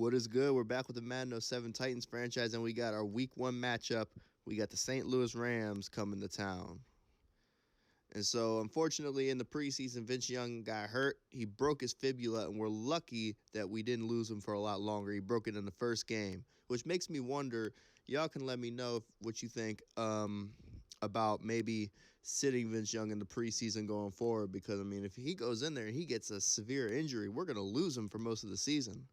What is good? We're back with the Madden '07 Titans franchise, and we got our Week 1 matchup. We got the St. Louis Rams coming to town. And so, unfortunately, in the preseason, Vince Young got hurt. He broke his fibula, and we're lucky that we didn't lose him for a lot longer. He broke it in the first game, which makes me wonder. Y'all can let me know what you think about maybe sitting Vince Young in the preseason going forward. Because, I mean, if he goes in there and he gets a severe injury, we're going to lose him for most of the season.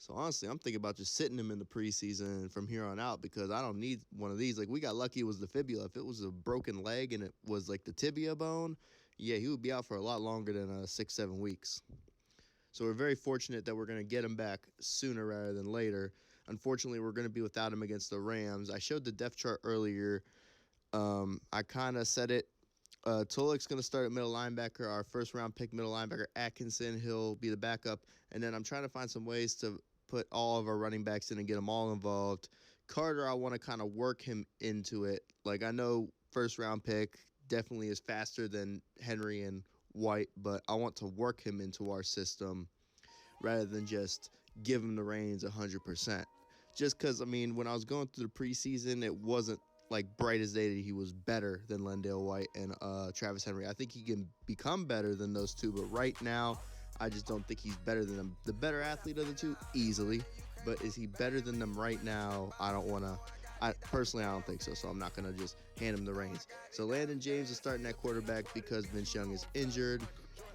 So, honestly, I'm thinking about just sitting him in the preseason from here on out because I don't need one of these. Like, we got lucky it was the fibula. If it was a broken leg and it was, like, the tibia bone, yeah, he would be out for a lot longer than 6-7 weeks. So we're very fortunate that we're going to get him back sooner rather than later. Unfortunately, we're going to be without him against the Rams. I showed the depth chart earlier. I kind of said it. Tulik's going to start at middle linebacker. Our first-round pick middle linebacker, Atkinson, he'll be the backup. And then I'm trying to find some ways to put all of our running backs in and get them all involved. Carter, I want to kind of work him into it. Like, I know first-round pick definitely is faster than Henry and White, but I want to work him into our system rather than just give him the reins 100%. Just because, I mean, when I was going through the preseason, it wasn't like bright as day that he was better than Lendale White and Travis Henry. I think he can become better than those two, but right now, I just don't think he's better than them. The better athlete of the two, easily. But is he better than them right now? I don't think so, so I'm not going to just hand him the reins. So Landon James is starting at quarterback because Vince Young is injured,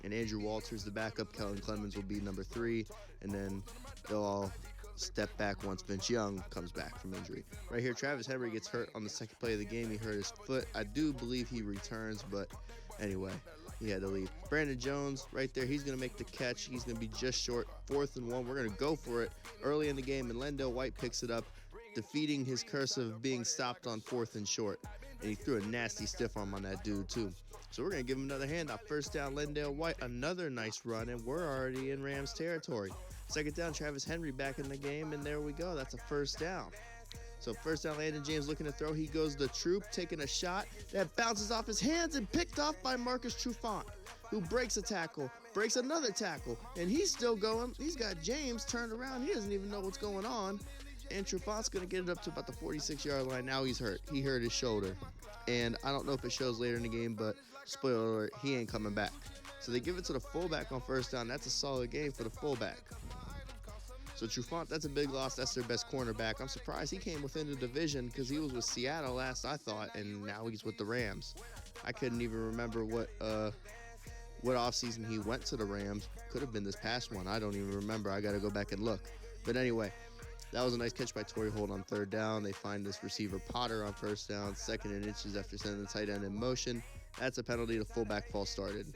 and Andrew Walters the backup. Kellen Clemens will be number 3, and then they'll all step back once Vince Young comes back from injury. Right here, Travis Henry gets hurt on the second play of the game. He hurt his foot. I do believe he returns, but anyway, he had to leave. Brandon Jones right there, he's going to make the catch. He's going to be just short, 4th and 1. We're going to go for it early in the game, and Lendale White picks it up, defeating his curse of being stopped on 4th and short. And he threw a nasty stiff arm on that dude, too. So we're going to give him another handoff. First down, Lendale White, another nice run, and we're already in Rams territory. Second down, Travis Henry back in the game, and there we go. That's a first down. So first down, Landon James looking to throw. He goes the troop, taking a shot that bounces off his hands and picked off by Marcus Trufant, who breaks a tackle, breaks another tackle, and he's still going. He's got James turned around. He doesn't even know what's going on. And Trufant's going to get it up to about the 46-yard line. Now he's hurt. He hurt his shoulder. And I don't know if it shows later in the game, but spoiler alert, he ain't coming back. So they give it to the fullback on first down. That's a solid game for the fullback. So Trufant, that's a big loss. That's their best cornerback. I'm surprised he came within the division because he was with Seattle last, I thought, and now he's with the Rams. I couldn't even remember what offseason he went to the Rams. Could have been this past one. I don't even remember. I got to go back and look. But anyway, that was a nice catch by Torrey Holt on third down. They find this receiver Potter on first down, 2nd and inches after sending the tight end in motion. That's a penalty. The fullback false started.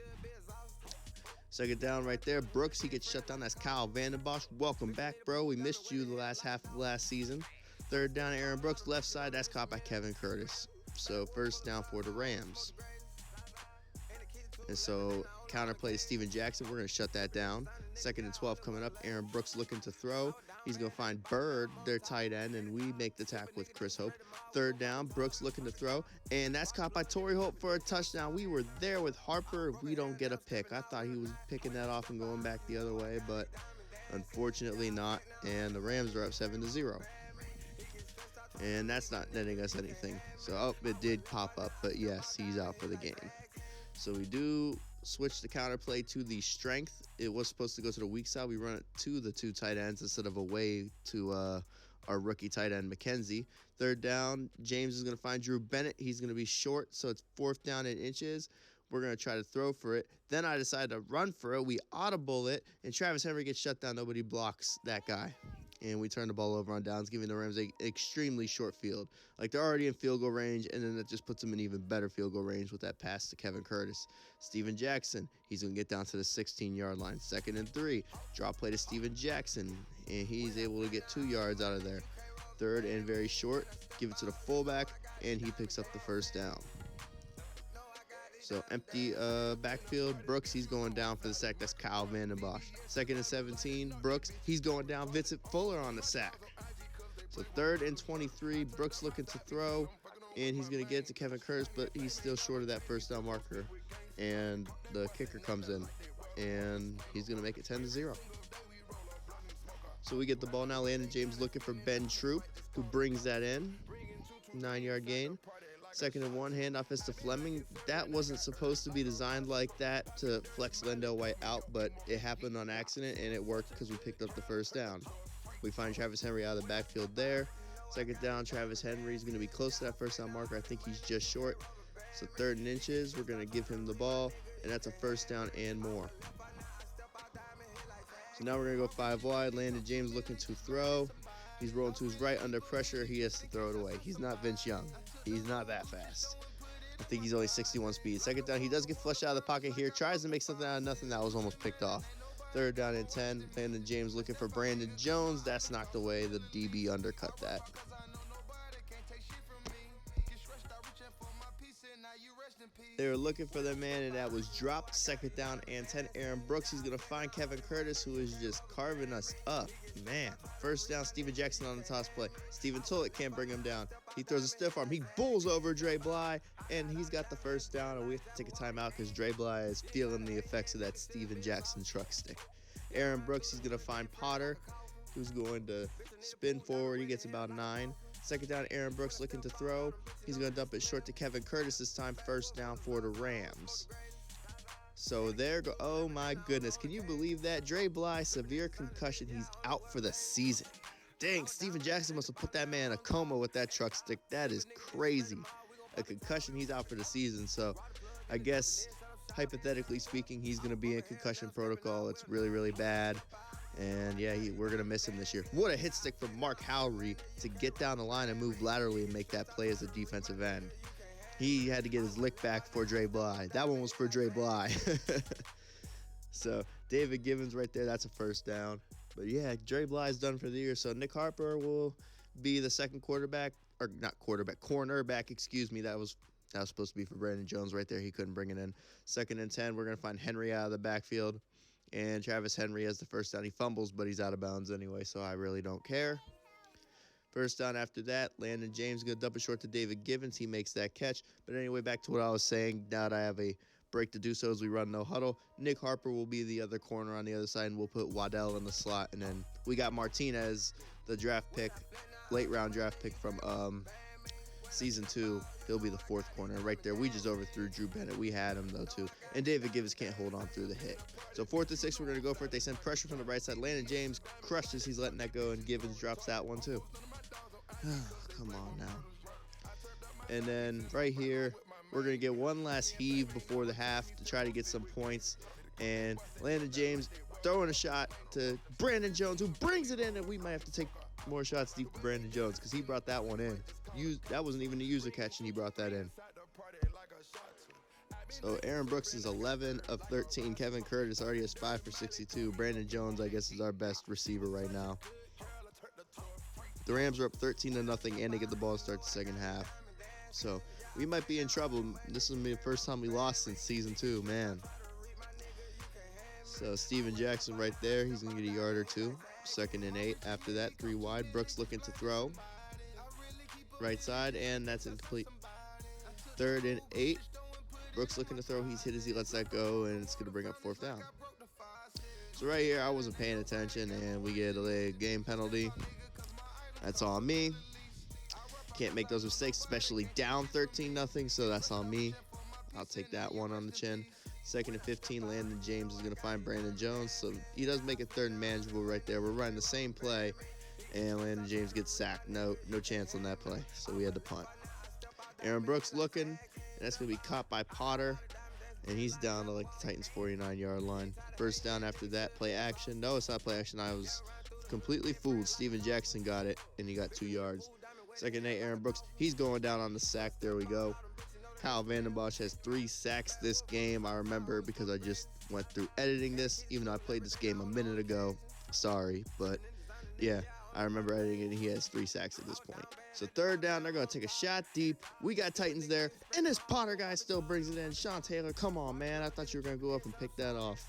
Second down right there. Brooks, he gets shut down. That's Kyle Vandenbosch. Welcome back, bro. We missed you the last half of last season. Third down, Aaron Brooks, left side. That's caught by Kevin Curtis. So first down for the Rams. And so counterplay to Steven Jackson. We're going to shut that down. 2nd and 12 coming up. Aaron Brooks looking to throw. He's going to find Bird, their tight end, and we make the tackle with Chris Hope. Third down, Brooks looking to throw, and that's caught by Torrey Holt for a touchdown. We were there with Harper. We don't get a pick. I thought he was picking that off and going back the other way, but unfortunately not. And the Rams are up 7-0. And that's not netting us anything. So, it did pop up, but yes, he's out for the game. So we do switch the counterplay to the strength. It was supposed to go to the weak side. We run it to the 2 tight ends instead of away to our rookie tight end, McKenzie. Third down, James is going to find Drew Bennett. He's going to be short, so it's 4th down in inches. We're going to try to throw for it. Then I decide to run for it. We audible it, and Travis Henry gets shut down. Nobody blocks that guy. And we turn the ball over on downs, giving the Rams an extremely short field. Like, they're already in field goal range, and then that just puts them in even better field goal range with that pass to Kevin Curtis. Steven Jackson, he's going to get down to the 16-yard line. 2nd and 3, drop play to Steven Jackson, and he's able to get 2 yards out of there. 3rd and very short, give it to the fullback, and he picks up the first down. So empty backfield. Brooks, he's going down for the sack. That's Kyle Vandenbosch. 2nd and 17. Brooks, he's going down. Vincent Fuller on the sack. So 3rd and 23. Brooks looking to throw, and he's going to get it to Kevin Curtis, but he's still short of that first down marker. And the kicker comes in, and he's going to make it 10-0. So we get the ball now. Landon James looking for Ben Troop, who brings that in. 9-yard gain. 2nd and 1, handoff is to Fleming. That wasn't supposed to be designed like that to flex Lendell White out, but it happened on accident, and it worked because we picked up the first down. We find Travis Henry out of the backfield there. 2nd down, Travis Henry is going to be close to that first down marker. I think he's just short. So 3rd and inches, we're going to give him the ball, and that's a first down and more. So now we're going to go 5 wide. Landon James looking to throw. He's rolling to his right under pressure. He has to throw it away. He's not Vince Young. He's not that fast. I think he's only 61 speed. 2nd down, he does get flushed out of the pocket here. Tries to make something out of nothing. That was almost picked off. 3rd down and 10. Landon James looking for Brandon Jones. That's knocked away. The DB undercut that. They were looking for the man, and that was dropped. 2nd down and 10. Aaron Brooks, he's going to find Kevin Curtis, who is just carving us up. Man, 1st down, Steven Jackson on the toss play. Steven Tullett can't bring him down. He throws a stiff arm. He bulls over Dre Bly, and he's got the first down, and we have to take a timeout because Dre Bly is feeling the effects of that Steven Jackson truck stick. Aaron Brooks, he's going to find Potter, who's going to spin forward. He gets about 9. 2nd down, Aaron Brooks looking to throw. He's going to dump it short to Kevin Curtis this time. 1st down for the Rams. So there go. Oh, my goodness. Can you believe that? Dre Bly, severe concussion. He's out for the season. Dang, Steven Jackson must have put that man in a coma with that truck stick. That is crazy. A concussion, he's out for the season. So I guess, hypothetically speaking, he's going to be in concussion protocol. It's really, really bad. And, yeah, we're going to miss him this year. What a hit stick from Mark Howry to get down the line and move laterally and make that play as a defensive end. He had to get his lick back for Dre Bly. That one was for Dre Bly. So, David Givens right there, that's a 1st down. But, yeah, Dre Bly's done for the year. So, Nick Harper will be the 2nd quarterback. Or, not quarterback, cornerback, excuse me. That was supposed to be for Brandon Jones right there. He couldn't bring it in. 2nd and 10, we're going to find Henry out of the backfield. And Travis Henry has the first down. He fumbles, but he's out of bounds anyway, so I really don't care. 1st down after that. Landon James going to dump it short to David Givens. He makes that catch. But anyway, back to what I was saying. Now that I have a break to do so as we run no huddle, Nick Harper will be the other corner on the other side, and we'll put Waddell in the slot. And then we got Martinez, the draft pick, late-round draft pick from Season 2. He'll be the 4th corner right there. We just overthrew Drew Bennett. We had him, though, too. And David Givens can't hold on through the hit. So 4th and 6, we're going to go for it. They send pressure from the right side. Landon James crushes. He's letting that go, and Givens drops that one, too. Come on now. And then right here, we're going to get one last heave before the half to try to get some points. And Landon James throwing a shot to Brandon Jones, who brings it in, and we might have to take more shots deep to Brandon Jones because he brought that one in. That wasn't even a user catch, and he brought that in. So Aaron Brooks is 11 of 13. Kevin Curtis already has 5 for 62. Brandon Jones, I guess, is our best receiver right now. The Rams are up 13-0, and they get the ball to start the second half. So we might be in trouble. This is the first time we lost since Season 2, man. So Steven Jackson right there. He's going to get a yard or two. 2nd and 8. After that, 3 wide. Brooks looking to throw. Right side, and that's incomplete. 3rd and 8. Brooks looking to throw. He's hit as he lets that go, and it's going to bring up 4th down. So right here, I wasn't paying attention, and we get a game penalty. That's on me. Can't make those mistakes, especially down 13-0, so that's on me. I'll take that one on the chin. 2nd and 15, Landon James is going to find Brandon Jones, so he does make it 3rd and manageable right there. We're running the same play, and Landon James gets sacked. No chance on that play, so we had to punt. Aaron Brooks looking, and that's going to be caught by Potter, and he's down to like the Titans' 49-yard line. 1st down after that, play action. No, it's not play action. I was completely fooled. Steven Jackson got it, and he got 2 yards. 2nd and 8, Aaron Brooks. He's going down on the sack. There we go. Kyle Vandenbosch has 3 sacks this game. I remember because I just went through editing this, even though I played this game a minute ago. Sorry, but yeah, I remember editing it, and he has 3 sacks at this point. So 3rd down, they're going to take a shot deep. We got Titans there, and this Potter guy still brings it in. Sean Taylor, come on, man. I thought you were going to go up and pick that off.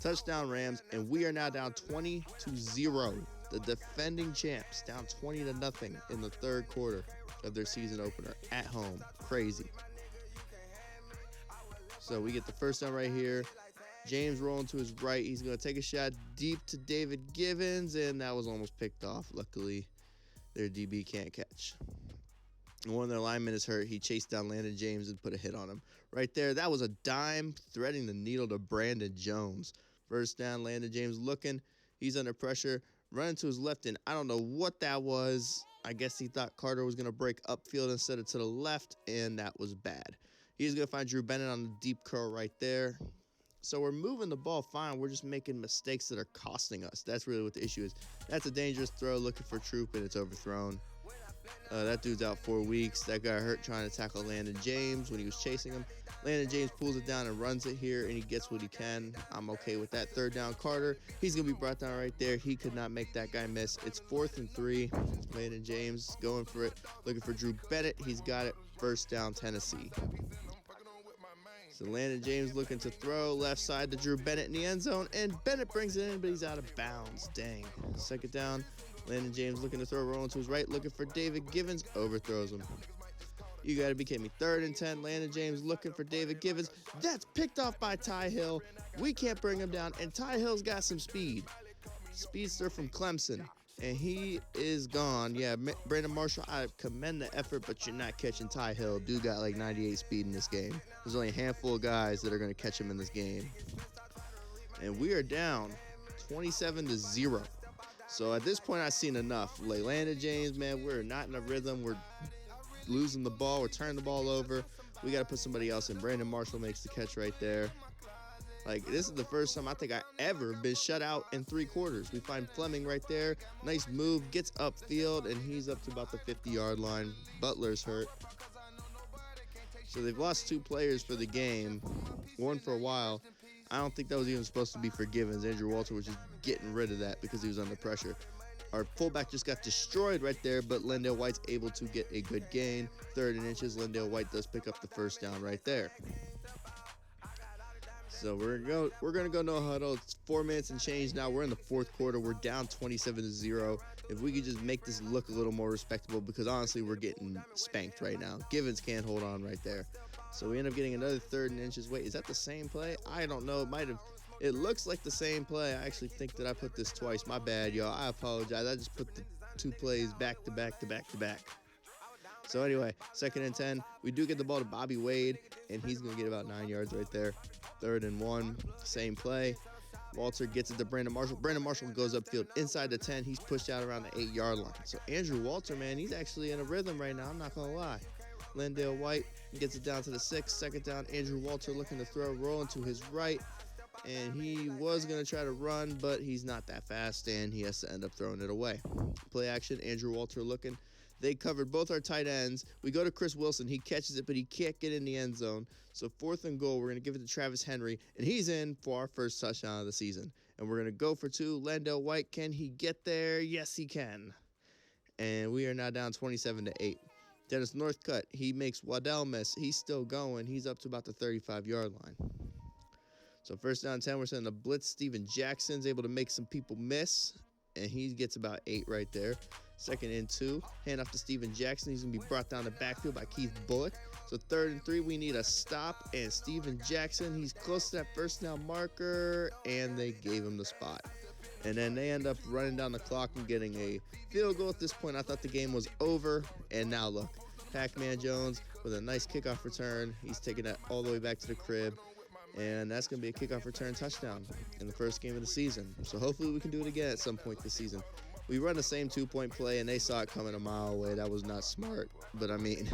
Touchdown Rams, and we are now down 20-0. The defending champs down 20-0 in the 3rd quarter of their season opener at home. Crazy. So we get the 1st down right here. James rolling to his right. He's going to take a shot deep to David Givens, and that was almost picked off. Luckily, their DB can't catch. And one of their linemen is hurt. He chased down Landon James and put a hit on him. Right there, that was a dime threading the needle to Brandon Jones. First down, Landon James looking. He's under pressure, running to his left, and I don't know what that was. I guess he thought Carter was going to break upfield instead of to the left, and that was bad. He's going to find Drew Bennett on the deep curl right there. So we're moving the ball fine. We're just making mistakes that are costing us. That's really what the issue is. That's a dangerous throw looking for Troop, and it's overthrown. That dude's out 4 weeks. That guy hurt trying to tackle Landon James when he was chasing him. Landon James pulls it down and runs it here, and he gets what he can. I'm okay with that. Third down, Carter. He's going to be brought down right there. He could not make that guy miss. It's 4th and 3. Landon James going for it, looking for Drew Bennett. He's got it. First down, Tennessee. So Landon James looking to throw left side to Drew Bennett in the end zone, and Bennett brings it in, but he's out of bounds. Dang. Second down, Landon James looking to throw, rolling to his right, looking for David Givens, overthrows him. You got to be kidding me. 3rd and 10, Landon James looking for David Givens. That's picked off by Ty Hill. We can't bring him down, and Ty Hill's got some speed. Speedster from Clemson. And he is gone. Yeah, Brandon Marshall, I commend the effort, but you're not catching Ty Hill. Dude got like 98 speed in this game. There's only a handful of guys that are going to catch him in this game. And we are down 27-0. So at this point, I've seen enough. Like Landon James, man, we're not in a rhythm. We're losing the ball. We're turning the ball over. We got to put somebody else in. Brandon Marshall makes the catch right there. Like, this is the first time I think I ever been shut out in 3 quarters. We find Fleming right there. Nice move. Gets upfield, and he's up to about the 50-yard line. Butler's hurt. So they've lost 2 players for the game. One for a while. I don't think that was even supposed to be for Givens. Andrew Walter was just getting rid of that because he was under pressure. Our fullback just got destroyed right there, but Lendale White's able to get a good gain. 3rd and inches. Lendale White does pick up the first down right there. So we're gonna go no huddle. It's 4 minutes and change now. We're in the 4th quarter. We're down 27-0. If we could just make this look a little more respectable, because honestly we're getting spanked right now. Givens can't hold on right there. So we end up getting another 3rd and inches. Wait, is that the same play? I don't know. It looks like the same play. I actually think that I put this twice. My bad, y'all. I apologize. I just put the 2 plays back to back to back to back. So anyway, 2nd and 10. We do get the ball to Bobby Wade, and he's going to get about 9 yards right there. 3rd and 1, same play. Walter gets it to Brandon Marshall. Brandon Marshall goes upfield inside the 10. He's pushed out around the 8-yard line. So Andrew Walter, man, he's actually in a rhythm right now. I'm not going to lie. Lendale White gets it down to the 6. 2nd down, Andrew Walter looking to throw, rolling to his right. And he was going to try to run, but he's not that fast, and he has to end up throwing it away. Play action, Andrew Walter looking. They covered both our tight ends. We go to Chris Wilson. He catches it, but he can't get in the end zone. So 4th and goal, we're going to give it to Travis Henry, and he's in for our first touchdown of the season. And we're going to go for 2. Lendale White, can he get there? Yes, he can. And we are now down 27-8. Dennis Northcutt, he makes Waddell miss. He's still going. He's up to about the 35-yard line. So 1st down 10, we're sending a blitz. Steven Jackson's able to make some people miss, and he gets about 8 right there. 2nd and 2, hand off to Steven Jackson. He's going to be brought down the backfield by Keith Bullock. So 3rd and 3, we need a stop, and Steven Jackson, he's close to that first down marker, and they gave him the spot. And then they end up running down the clock and getting a field goal. At this point, I thought the game was over, and now look. Pac-Man Jones with a nice kickoff return. He's taking that all the way back to the crib. And that's going to be a kickoff return touchdown in the first game of the season. So hopefully we can do it again at some point this season. We run the same 2-point play, and they saw it coming a mile away. That was not smart. But, I mean,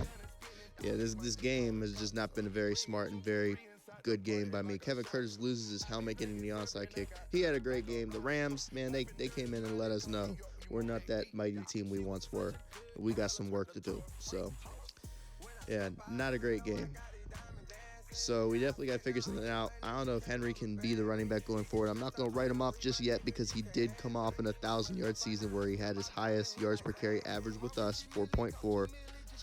yeah, this game has just not been a very smart and very good game by me. Kevin Curtis loses his helmet getting the onside kick. He had a great game. The Rams, man, they came in and let us know we're not that mighty team we once were. We got some work to do. So, yeah, not a great game. So we definitely got to figure something out. I don't know if Henry can be the running back going forward. I'm not going to write him off just yet because he did come off in a 1,000-yard season where he had his highest yards per carry average with us, 4.4. So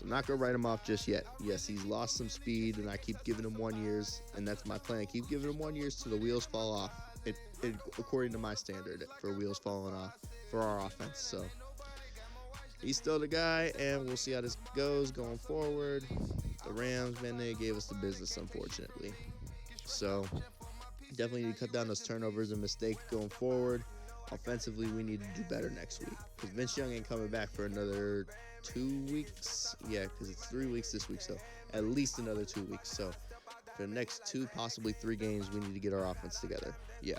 I'm not going to write him off just yet. Yes, he's lost some speed, and I keep giving him 1 year, and that's my plan. I keep giving him 1 year till the wheels fall off, according to my standard for wheels falling off for our offense. So he's still the guy, and we'll see how this goes going forward. The Rams, man, they gave us the business, unfortunately. So Definitely need to cut down those turnovers and mistakes going forward. Offensively, we need to do better next week because Vince Young ain't coming back for another 2 weeks. Yeah, because it's 3 weeks this week, so at least another 2 weeks. So for the next 2, possibly 3 games, we need to get our offense together. Yeah.